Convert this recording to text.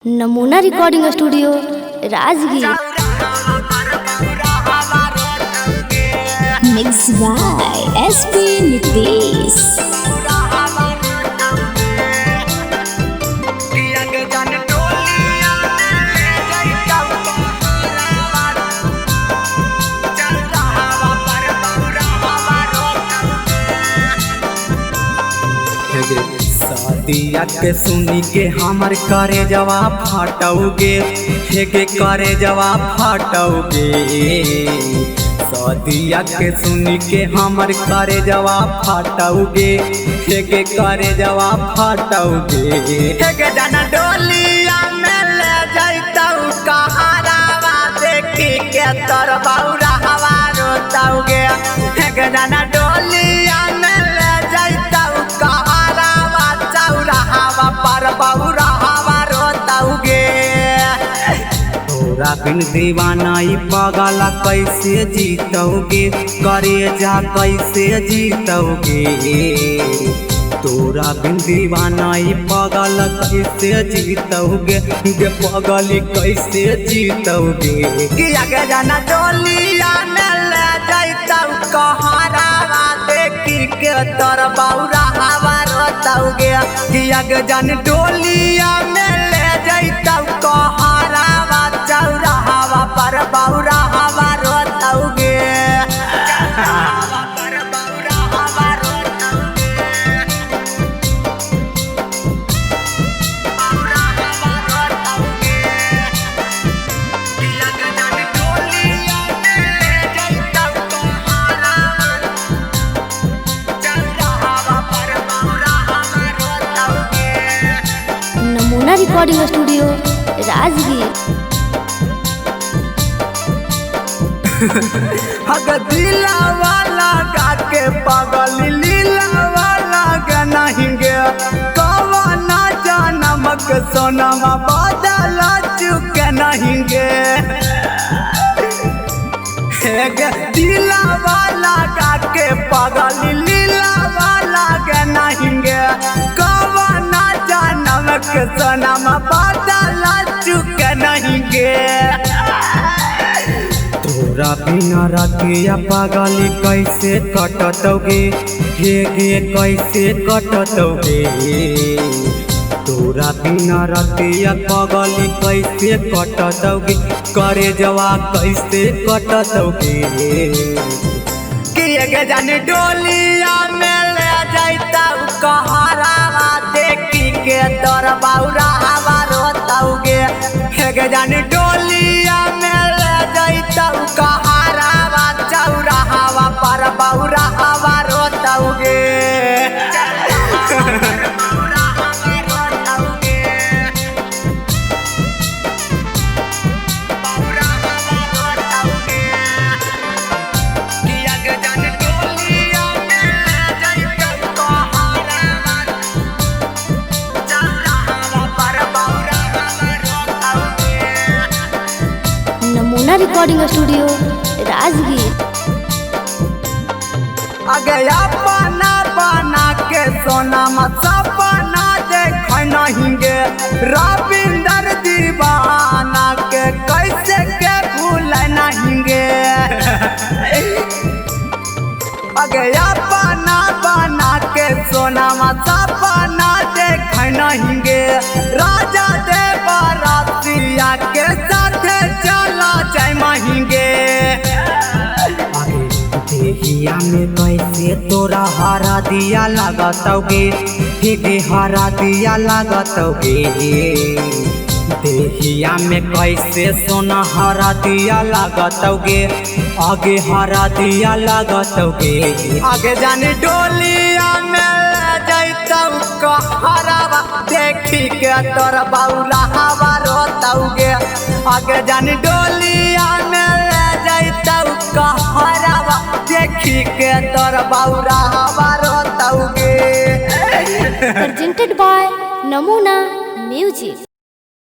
नमूना recording studio Rajgir. Mix by SP Nitesh. शादिया के सुनी के हमर करे जवाब फाटोगे, हेगे करे जवाब फाटोगे। शादिया के सुनी के हमर करे जवाब फाटोगे, हेगे करे जवाब फाटोगे। हेगे जाना डोलिया में ले जाइतौ कहारावा, देखी के तोर बौरा हवा रोतौगे। हेगे जाना डोलिया में ले जाइतौ कहारावा, चौरा हवा पर बौरा हवा रोतौगे। तोरा बिन दीवाना ई पागल कैसे जीतोगे, करे जा कैसे जीतोगे। तोरा बिन दीवाना ई पागल कैसे जीतोगे, गे पागल कैसे जीतोगे। कि आगे जाना डोलिया में ले जाइतौ कहारावा, देखी के तोर बौरा हवा रोतौगे। कि आगे जान डोलिया में ले जाइतौ कहारावा, चौरा हवा पर बौरा हवा रोतौगे। नमूना रिकॉर्डिंग स्टूडियो राजगीर। अगर दिला वाला गा के पागल लीला वाला के नहीं गे, कवना जनमक सोनमा बदल चुके नहीं गे। दिला वाला गा के पागल लीला वाला के नहीं गे, कवना जनमक सोनमा बदल चुके नहीं गे। तोरा बिना रातिया पागली कैसे कटतोगे, हेगे कैसे कटतोगे। तोरा बिना रातिया पागली कैसे कटतोगे, करे जवा कैसे कटतोगे। कि जाने डोलिया में ले जाइतौ कहारावा, देखी के तोर बौरा हवा रोतौगे। हेगे जाने डोलिया में ले जाइतौ कहारावा, चौरा हवा पर बौरा हवा रोतौगे। नमूना रिकॉर्डिंग स्टूडियो राजगीर। अगे अपना बना के सोना सपना देख नहीं गे, रविंदर दीवाना के कैसे के भूल नहीं गे। अगे अपना बना के सोना सपना देख नहीं गे, राजा देव रातिया के साथ चला जाए महींगे। देहिया में कैसे तोरा हरा दिया लगतौगे, हेगे हरा दिया लगतौगे। देहिया में कैसे सोना हरा दिया लगतौगे, आगे हरा दिया लगतौगे। आगे जाने डोलिया में ले जाइतौ कहारावा, देखी के तोर बौरा हवा रोतौगे। आगे जाने डोलिया में ले जाइतौ कहारावा, देखी के तोर बौरा हवा रोतौगे। प्रेजेंटेड बाय नमूना म्यूजिक।